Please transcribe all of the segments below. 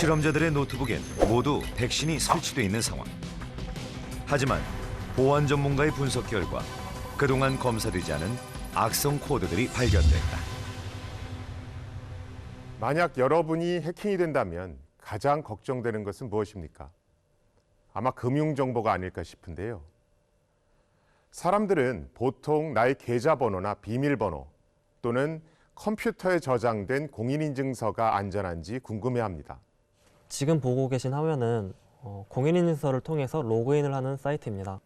실험자들의 노트북엔 모두 백신이 설치돼 있는 상황. 하지만 보안 전문가의 분석 결과 그동안 검사되지 않은 악성 코드들이 발견됐다. 만약 여러분이 해킹이 된다면 가장 걱정되는 것은 무엇입니까? 아마 금융정보가 아닐까 싶은데요. 사람들은 보통 나의 계좌번호나 비밀번호 또는 컴퓨터에 저장된 공인인증서가 안전한지 궁금해합니다. 지금 보고 계신 화면은 공인인증서를 통해서 로그인을 하는 사이트입니다.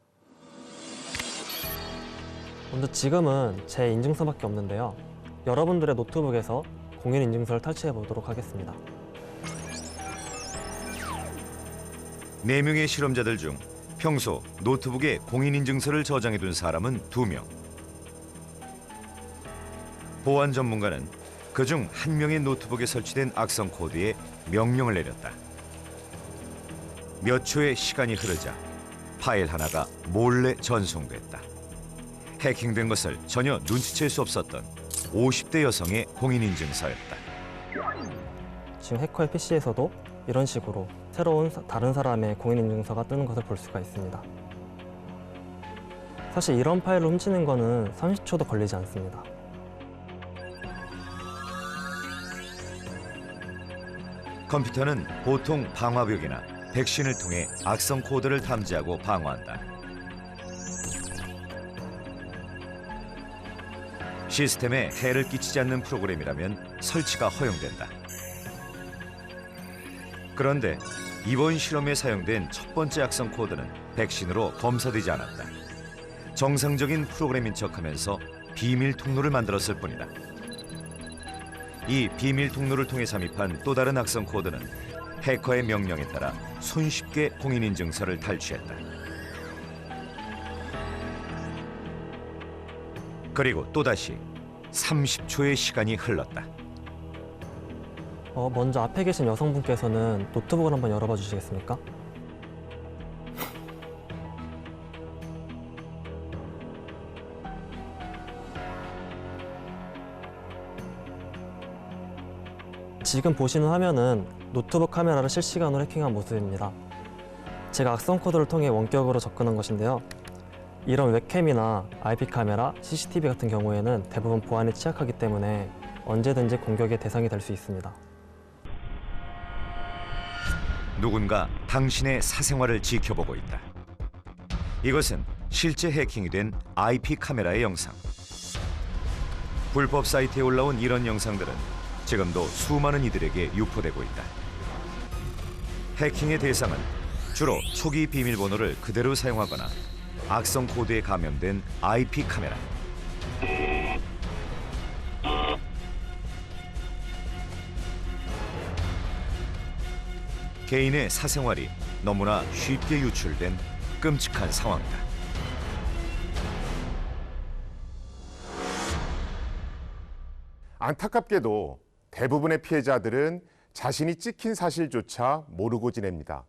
먼저 지금은 제 인증서밖에 없는데요. 여러분들의 노트북에서 공인인증서를 탈취해 보도록 하겠습니다. 4명의 실험자들 중 평소 노트북에 공인인증서를 저장해둔 사람은 2명. 보안 전문가는 그중 1명의 노트북에 설치된 악성 코드에 명령을 내렸다. 몇 초의 시간이 흐르자 파일 하나가 몰래 전송됐다. 해킹된 것을 전혀 눈치챌 수 없었던 50대 여성의 공인인증서였다. 지금 해커의 PC에서도 이런 식으로 새로운 다른 사람의 공인인증서가 뜨는 것을 볼 수가 있습니다. 사실 이런 파일을 훔치는 거는 30초도 걸리지 않습니다. 컴퓨터는 보통 방화벽이나 백신을 통해 악성 코드를 탐지하고 방어한다. 시스템에 해를 끼치지 않는 프로그램이라면 설치가 허용된다. 그런데 이번 실험에 사용된 첫 번째 악성 코드는 백신으로 검사되지 않았다. 정상적인 프로그램인 척하면서 비밀 통로를 만들었을 뿐이다. 이 비밀 통로를 통해 잠입한 또 다른 악성 코드는 해커의 명령에 따라 손쉽게 공인인증서를 탈취했다. 그리고 또다시 30초의 시간이 흘렀다. 먼저 앞에 계신 여성분께서는 노트북을 한번 열어봐 주시겠습니까? 지금 보시는 화면은 노트북 카메라를 실시간으로 해킹한 모습입니다. 제가 악성 코드를 통해 원격으로 접근한 것인데요. 이런 웹캠이나 IP 카메라, CCTV 같은 경우에는 대부분 보안이 취약하기 때문에 언제든지 공격의 대상이 될 수 있습니다. 누군가 당신의 사생활을 지켜보고 있다. 이것은 실제 해킹이 된 IP 카메라의 영상. 불법 사이트에 올라온 이런 영상들은 지금도 수많은 이들에게 유포되고 있다. 해킹의 대상은 주로 초기 비밀번호를 그대로 사용하거나 악성 코드에 감염된 IP 카메라. 개인의 사생활이 너무나 쉽게 유출된 끔찍한 상황이다. 안타깝게도 대부분의 피해자들은 자신이 찍힌 사실조차 모르고 지냅니다.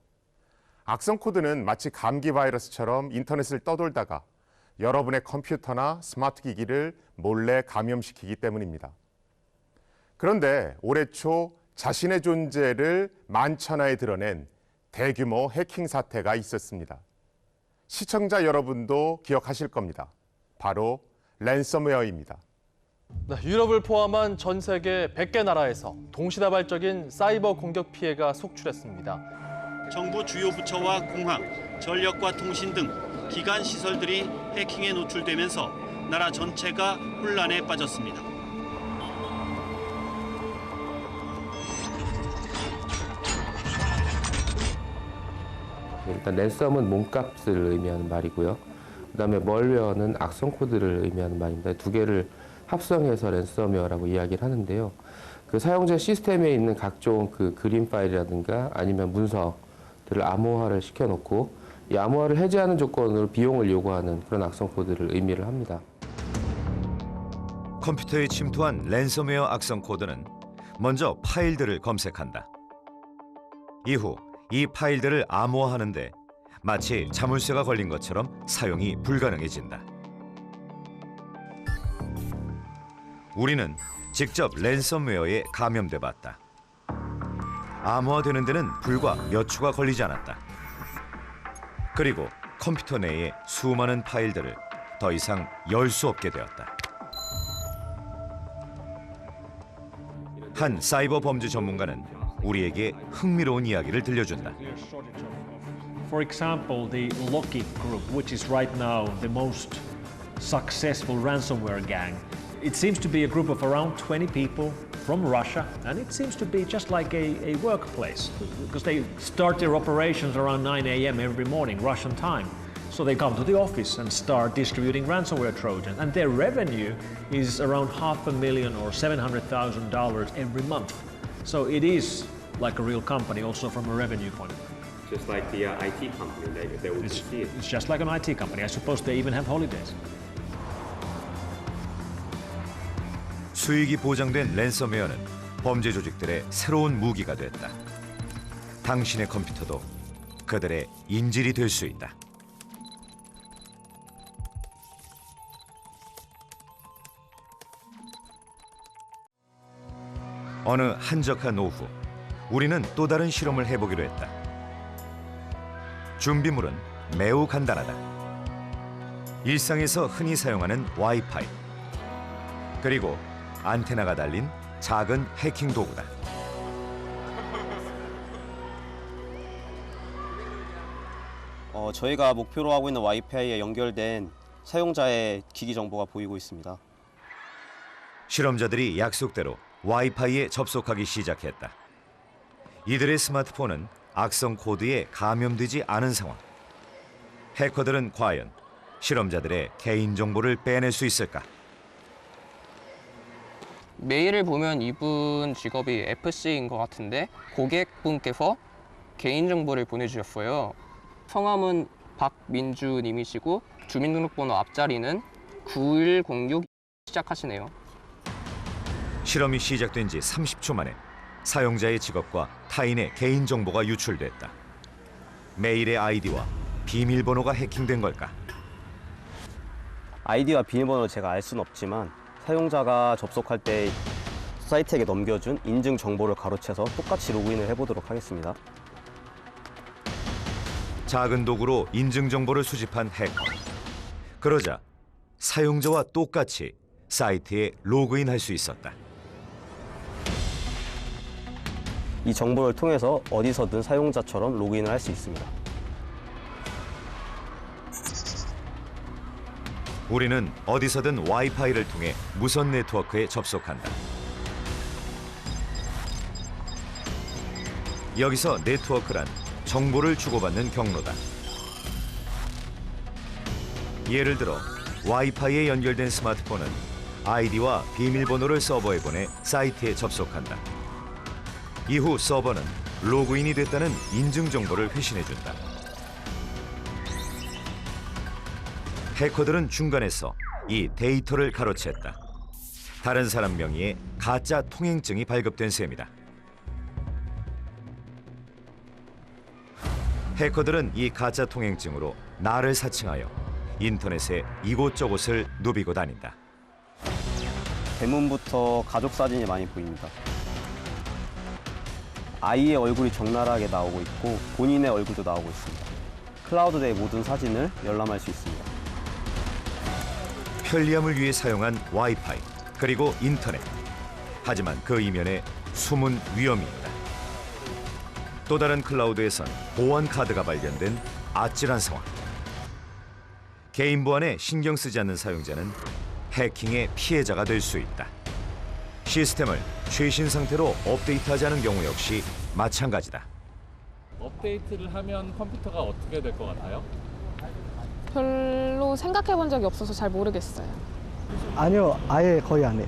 악성 코드는 마치 감기 바이러스처럼 인터넷을 떠돌다가 여러분의 컴퓨터나 스마트 기기를 몰래 감염시키기 때문입니다. 그런데 올해 초 자신의 존재를 만천하에 드러낸 대규모 해킹 사태가 있었습니다. 시청자 여러분도 기억하실 겁니다. 바로 랜섬웨어입니다. 유럽을 포함한 전 세계 100개 나라에서 동시다발적인 사이버 공격 피해가 속출했습니다. 정부 주요 부처와 공항, 전력과 통신 등 기관 시설들이 해킹에 노출되면서 나라 전체가 혼란에 빠졌습니다. 일단 랜섬은 몸값을 의미하는 말이고요. 그다음에 멀웨어는 악성 코드를 의미하는 말입니다. 두 개를 합성해서 랜섬웨어라고 이야기를 하는데요. 그 사용자 시스템에 있는 각종 그 그림 파일이라든가 아니면 문서들을 암호화를 시켜놓고 이 암호화를 해제하는 조건으로 비용을 요구하는 그런 악성 코드를 의미를 합니다. 컴퓨터에 침투한 랜섬웨어 악성 코드는 먼저 파일들을 검색한다. 이후 이 파일들을 암호화하는데 마치 자물쇠가 걸린 것처럼 사용이 불가능해진다. 우리는 직접 랜섬웨어에 감염돼 봤다. 암호화되는 데는 불과 몇 초가 걸리지 않았다. 그리고 컴퓨터 내의 수많은 파일들을 더 이상 열 수 없게 되었다. 한 사이버 범죄 전문가는 우리에게 흥미로운 이야기를 들려준다. For example, the Lockheed Group, which is right now the most successful ransomware gang. It seems to be a group of around 20 people from Russia, and it seems to be just like a workplace, because they start their operations around 9 a.m. every morning, Russian time. So they come to the office and start distributing ransomware Trojans, and their revenue is around $500,000 or $700,000 every month. So it is like a real company, also from a revenue point of view. Just like the IT company, they will see it. It's just like an IT company. I suppose they even have holidays. 수익이 보장된 랜섬웨어는 범죄 조직들의 새로운 무기가 됐다. 당신의 컴퓨터도 그들의 인질이 될 수 있다. 어느 한적한 오후, 우리는 또 다른 실험을 해보기로 했다. 준비물은 매우 간단하다. 일상에서 흔히 사용하는 와이파이, 그리고 안테나가 달린 작은 해킹 도구다. 저희가 목표로 하고 있는 와이파이에 연결된 사용자의 기기 정보가 보이고 있습니다. 실험자들이 약속대로 와이파이에 접속하기 시작했다. 이들의 스마트폰은 악성 코드에 감염되지 않은 상황. 해커들은 과연 실험자들의 개인정보를 빼낼 수 있을까? 메일을 보면 이분 직업이 FC인 것 같은데 고객분께서 개인정보를 보내주셨어요. 성함은 박민주님이시고 주민등록번호 앞자리는 9106 시작하시네요. 실험이 시작된 지 30초 만에 사용자의 직업과 타인의 개인정보가 유출됐다. 메일의 아이디와 비밀번호가 해킹된 걸까? 아이디와 비밀번호를 제가 알 수는 없지만 사용자가 접속할 때 사이트에게 넘겨준 인증 정보를 가로채서 똑같이 로그인을 해보도록 하겠습니다. 작은 도구로 인증 정보를 수집한 해커. 그러자 사용자와 똑같이 사이트에 로그인할 수 있었다. 이 정보를 통해서 어디서든 사용자처럼 로그인을 할 수 있습니다. 우리는 어디서든 와이파이를 통해 무선 네트워크에 접속한다. 여기서 네트워크란 정보를 주고받는 경로다. 예를 들어 와이파이에 연결된 스마트폰은 아이디와 비밀번호를 서버에 보내 사이트에 접속한다. 이후 서버는 로그인이 됐다는 인증 정보를 회신해준다. 해커들은 중간에서 이 데이터를 가로챘다. 다른 사람 명의의 가짜 통행증이 발급된 셈이다. 해커들은 이 가짜 통행증으로 나를 사칭하여 인터넷에 이곳저곳을 누비고 다닌다. 대문부터 가족 사진이 많이 보입니다. 아이의 얼굴이 적나라하게 나오고 있고 본인의 얼굴도 나오고 있습니다. 클라우드의 모든 사진을 열람할 수 있습니다. 편리함을 위해 사용한 와이파이, 그리고 인터넷. 하지만 그 이면에 숨은 위험이 있다. 또 다른 클라우드에선 보안 카드가 발견된 아찔한 상황. 개인 보안에 신경 쓰지 않는 사용자는 해킹의 피해자가 될 수 있다. 시스템을 최신 상태로 업데이트하지 않은 경우 역시 마찬가지다. 업데이트를 하면 컴퓨터가 어떻게 될 것 같아요? 별로 생각해 본 적이 없어서 잘 모르겠어요. 아니요, 아예 거의 안 해요.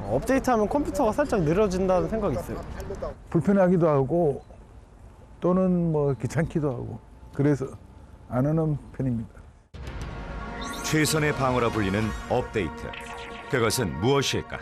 업데이트하면 컴퓨터가 살짝 느려진다는 생각이 있어요. 불편하기도 하고 또는 뭐 귀찮기도 하고 그래서 안 하는 편입니다. 최선의 방어라 불리는 업데이트. 그것은 무엇일까?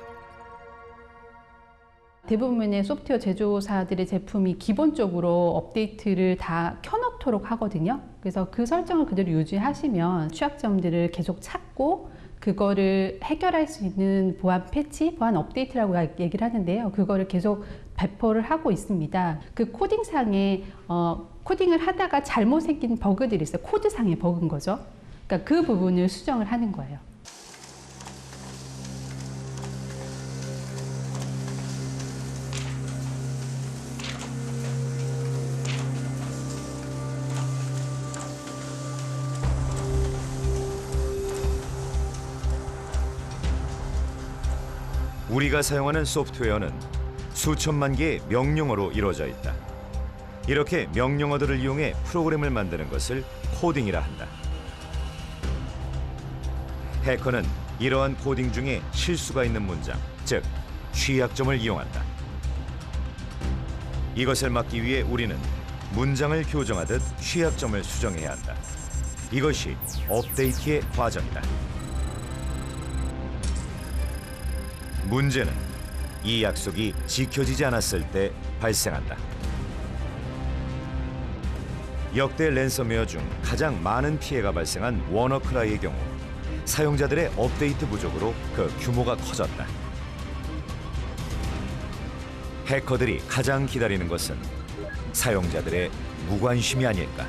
대부분의 소프트웨어 제조사들의 제품이 기본적으로 업데이트를 다 켜놓도록 하거든요. 그래서 그 설정을 그대로 유지하시면 취약점들을 계속 찾고 그거를 해결할 수 있는 보안 패치, 보안 업데이트라고 얘기를 하는데요. 그거를 계속 배포를 하고 있습니다. 그 코딩상에 코딩을 하다가 잘못 생긴 버그들이 있어요. 코드상의 버그인 거죠. 그러니까 그 부분을 수정을 하는 거예요. 우리가 사용하는 소프트웨어는 수천만 개의 명령어로 이루어져 있다. 이렇게 명령어들을 이용해 프로그램을 만드는 것을 코딩이라 한다. 해커는 이러한 코딩 중에 실수가 있는 문장, 즉 취약점을 이용한다. 이것을 막기 위해 우리는 문장을 교정하듯 취약점을 수정해야 한다. 이것이 업데이트의 과정이다. 문제는 이 약속이 지켜지지 않았을 때 발생한다. 역대 랜섬웨어 중 가장 많은 피해가 발생한 워너크라이의 경우 사용자들의 업데이트 부족으로 그 규모가 커졌다. 해커들이 가장 기다리는 것은 사용자들의 무관심이 아닐까.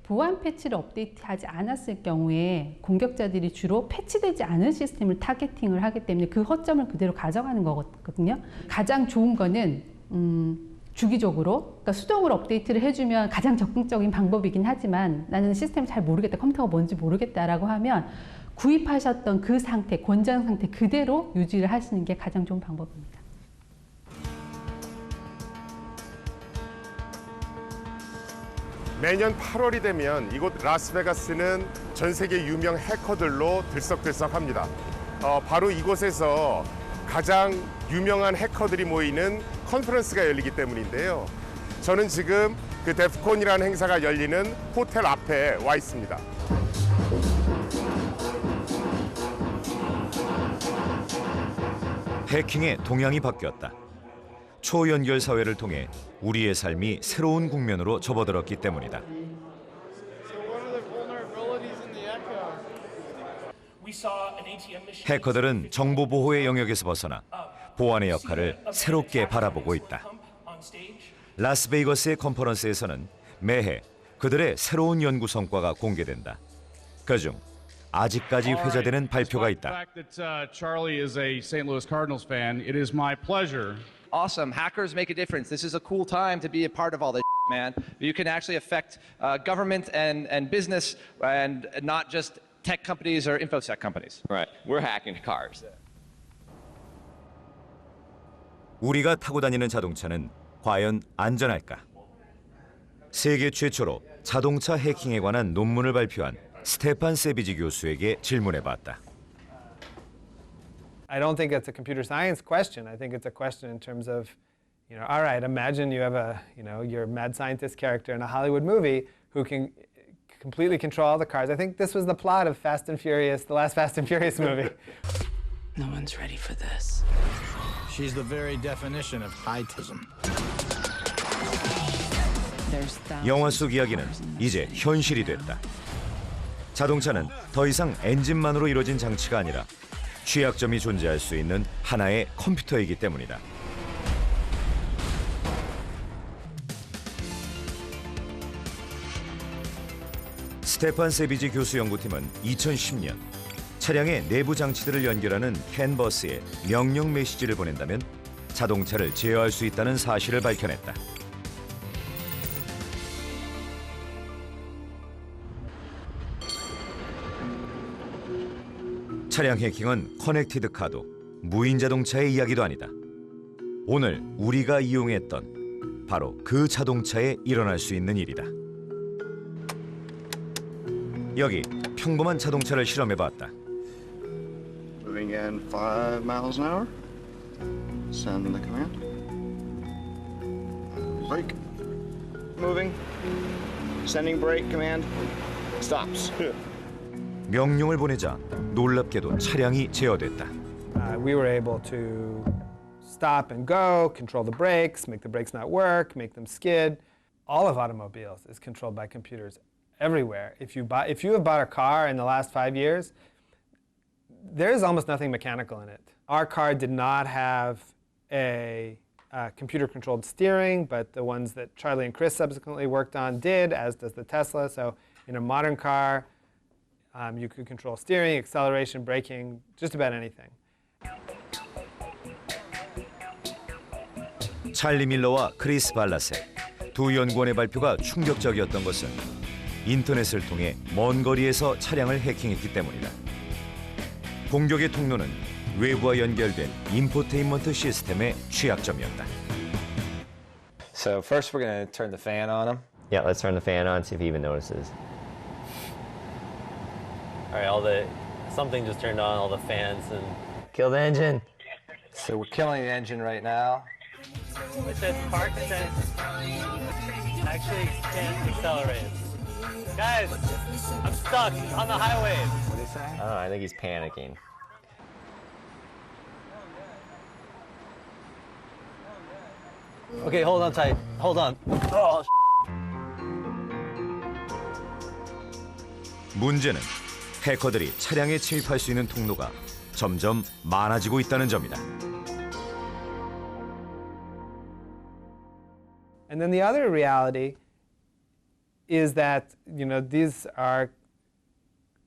보안 패치를 업데이트하지 않았을 경우에 공격자들이 주로 패치되지 않은 시스템을 타겟팅을 하기 때문에 그 허점을 그대로 가져가는 거거든요. 가장 좋은 거는 주기적으로, 그러니까 수동으로 업데이트를 해주면 가장 적극적인 방법이긴 하지만 나는 시스템을 잘 모르겠다, 컴퓨터가 뭔지 모르겠다라고 하면 구입하셨던 그 상태, 권장 상태 그대로 유지를 하시는 게 가장 좋은 방법입니다. 매년 8월이 되면 이곳 라스베가스는 전 세계 유명 해커들로 들썩들썩합니다. 바로 이곳에서 가장 유명한 해커들이 모이는 컨퍼런스가 열리기 때문인데요. 저는 지금 그 데프콘이라는 행사가 열리는 호텔 앞에 와 있습니다. 해킹의 동향이 바뀌었다. 초연결 사회를 통해 우리의 삶이 새로운 국면으로 접어들었기 때문이다. 해커들은 정보 보호의 영역에서 벗어나 보안의 역할을 새롭게 바라보고 있다. 라스베이거스의 컨퍼런스에서는 매해 그들의 새로운 연구 성과가 공개된다. 그중 아직까지 회자되는 발표가 있다. Charlie is a St. Louis Cardinals fan. It is my pleasure. Awesome. Hackers make a difference. This is a cool time to be a part of all this, man. You can actually affect government and business and not just tech companies or infosec companies. Right. We're hacking cars. 우리가 타고 다니는 자동차는 과연 안전할까? 세계 최초로 자동차 해킹에 관한 논문을 발표한 스테판 세비지 교수에게 질문해봤다. I don't think it's a computer science question. I think it's a question in terms of, all right, imagine you have your mad scientist character in a Hollywood movie who can completely control all the cars. I think this was the plot of Fast and Furious, the last Fast and Furious movie. No one's ready for this. She's the very definition of heightism. 영화 속 이야기는 이제 현실이 됐다. 자동차는 더 이상 엔진만으로 이루어진 장치가 아니라 취약점이 존재할 수 있는 하나의 컴퓨터이기 때문이다. 스테판 세비지 교수 연구팀은 2010년 차량의 내부 장치들을 연결하는 캔 버스에 명령 메시지를 보낸다면 자동차를 제어할 수 있다는 사실을 밝혀냈다. 차량 해킹은 커넥티드 카도, 무인 자동차의 이야기도 아니다. 오늘 우리가 이용했던 바로 그 자동차에 일어날 수 있는 일이다. 여기 평범한 자동차를 실험해봤다. Moving in 5 miles an hour. Send the command. Brake. Moving. Sending brake command. Stops. 명령을 보내자 놀랍게도 차량이 제어됐다. We were able to stop and go, control the brakes, make the brakes not work, make them skid. All of automobiles is controlled by computers everywhere. If you have bought a car in the last 5 years, there is almost nothing mechanical in it. Our car did not have a computer-controlled steering, but the ones that Charlie and Chris subsequently worked on did, as does the Tesla. So in a modern car, you could control steering, acceleration, braking, just about anything. 찰리 밀러와 크리스 발라세 두 연구원의 발표가 충격적이었던 것은 인터넷을 통해 먼 거리에서 차량을 해킹했기 때문이다. 공격의 통로는 외부와 연결된 인포테인먼트 시스템의 취약점이었다. So first we're going to turn the fan on him. Yeah, let's turn the fan on, see if he even notices. All right, something just turned on, all the fans, and kill the engine. So we're killing the engine right now. It says park sense. Actually can't accelerate. Guys, I'm stuck on the highway. What are you saying? I don't know, I think he's panicking. Okay, hold on tight. Hold on. Oh, 문제는 해커들이 차량에 침입할 수 있는 통로가 점점 많아지고 있다는 점이다. And then the other reality is that, these are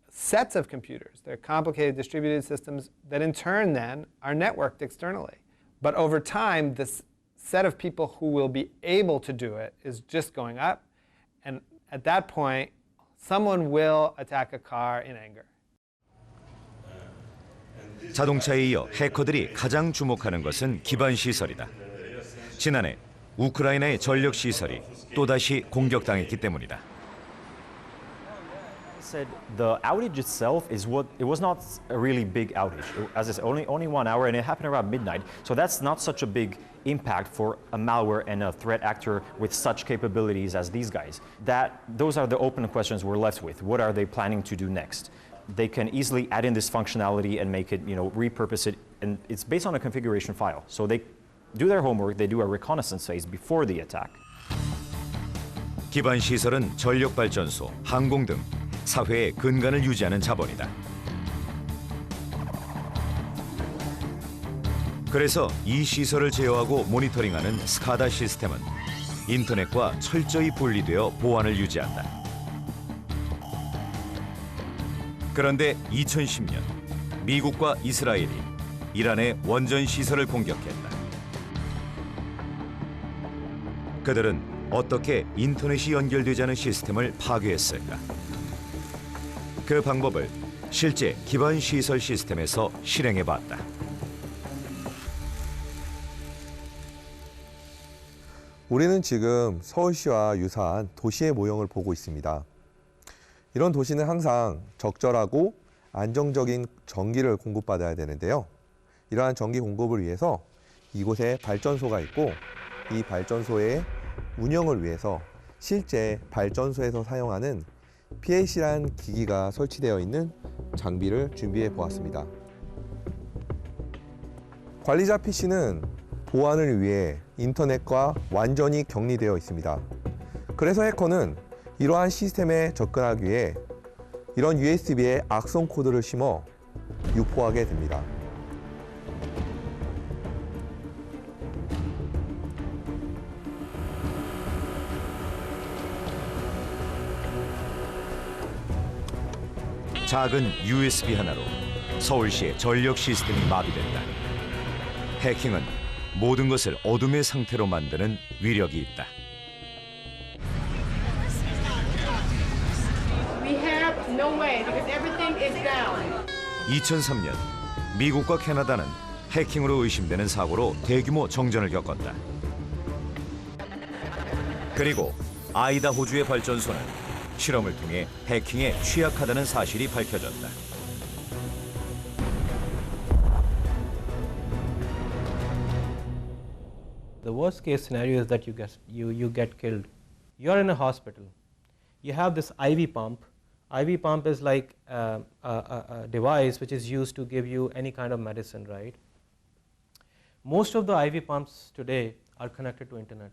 sets of computers. They're complicated distributed systems that in turn then are networked externally. But over time, this set of people who will be able to do it is just going up. And at that point, someone will attack a car in anger. 자동차에 이어 해커들이 가장 주목하는 것은 기반 시설이다. 지난해 우크라이나의 전력 시설이 또다시 공격당했기 때문이다. Said the outage itself it was not a really big outage. As I said, only 1 hour, and it happened around midnight. So that's not such a big impact for a malware and a threat actor with such capabilities as these guys. Those are the open questions we're left with. What are they planning to do next? They can easily add in this functionality and make it, repurpose it, and it's based on a configuration file. So they do their homework, they do a reconnaissance phase before the attack. 기반 시설은 전력 발전소, 항공 등 사회의 근간을 유지하는 자본이다. 그래서 이 시설을 제어하고 모니터링하는 스카다 시스템은 인터넷과 철저히 분리되어 보안을 유지한다. 그런데 2010년 미국과 이스라엘이 이란의 원전 시설을 공격했다. 그들은 어떻게 인터넷이 연결되지 않은 시스템을 파괴했을까? 그 방법을 실제 기반 시설 시스템에서 실행해 봤다. 우리는 지금 서울시와 유사한 도시의 모형을 보고 있습니다. 이런 도시는 항상 적절하고 안정적인 전기를 공급받아야 되는데요. 이러한 전기 공급을 위해서 이곳에 발전소가 있고 이 발전소의 운영을 위해서 실제 발전소에서 사용하는 PAC라는 기기가 설치되어 있는 장비를 준비해 보았습니다. 관리자 PC는 보안을 위해 인터넷과 완전히 격리되어 있습니다. 그래서 해커는 이러한 시스템에 접근하기 위해 이런 USB에 악성 코드를 심어 유포하게 됩니다. 작은 USB 하나로 서울시의 전력 시스템이 마비된다. 해킹은 모든 것을 어둠의 상태로 만드는 위력이 있다. We have no way because everything is down. 2003년 미국과 캐나다는 해킹으로 의심되는 사고로 대규모 정전을 겪었다. 그리고 아이다호주의 발전소는 실험을 통해 해킹에 취약하다는 사실이 밝혀졌다. The worst case scenario is that you get killed. You're in a hospital. You have this IV pump. IV pump is like a device which is used to give you any kind of medicine, right? Most of the IV pumps today are connected to internet.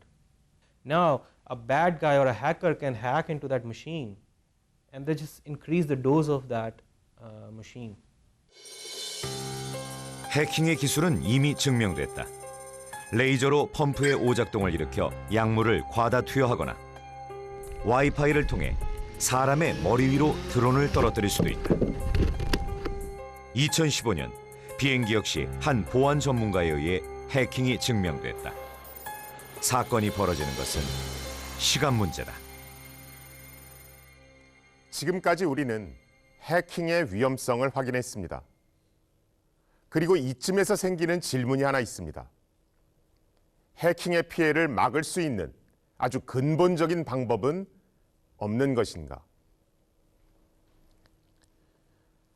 Now, a bad guy or a hacker can hack into that machine and they just increase the dose of that machine. 해킹의 기술은 이미 증명됐다. 레이저로 펌프의 오작동을 일으켜 약물을 과다 투여하거나 와이파이를 통해 사람의 머리 위로 드론을 떨어뜨릴 수도 있다. 2015년 비행기 역시 한 보안 전문가에 의해 해킹이 증명됐다. 사건이 벌어지는 것은 시간 문제다. 지금까지 우리는 해킹의 위험성을 확인했습니다. 그리고 이쯤에서 생기는 질문이 하나 있습니다. 해킹의 피해를 막을 수 있는 아주 근본적인 방법은 없는 것인가?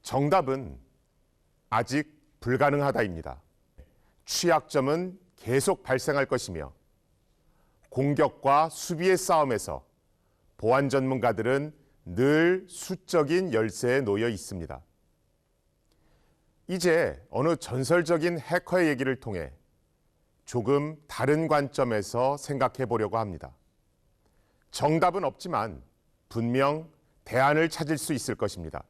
정답은 아직 불가능하다입니다. 취약점은 계속 발생할 것이며 공격과 수비의 싸움에서 보안 전문가들은 늘 수적인 열세에 놓여 있습니다. 이제 어느 전설적인 해커의 얘기를 통해 조금 다른 관점에서 생각해 보려고 합니다. 정답은 없지만 분명 대안을 찾을 수 있을 것입니다.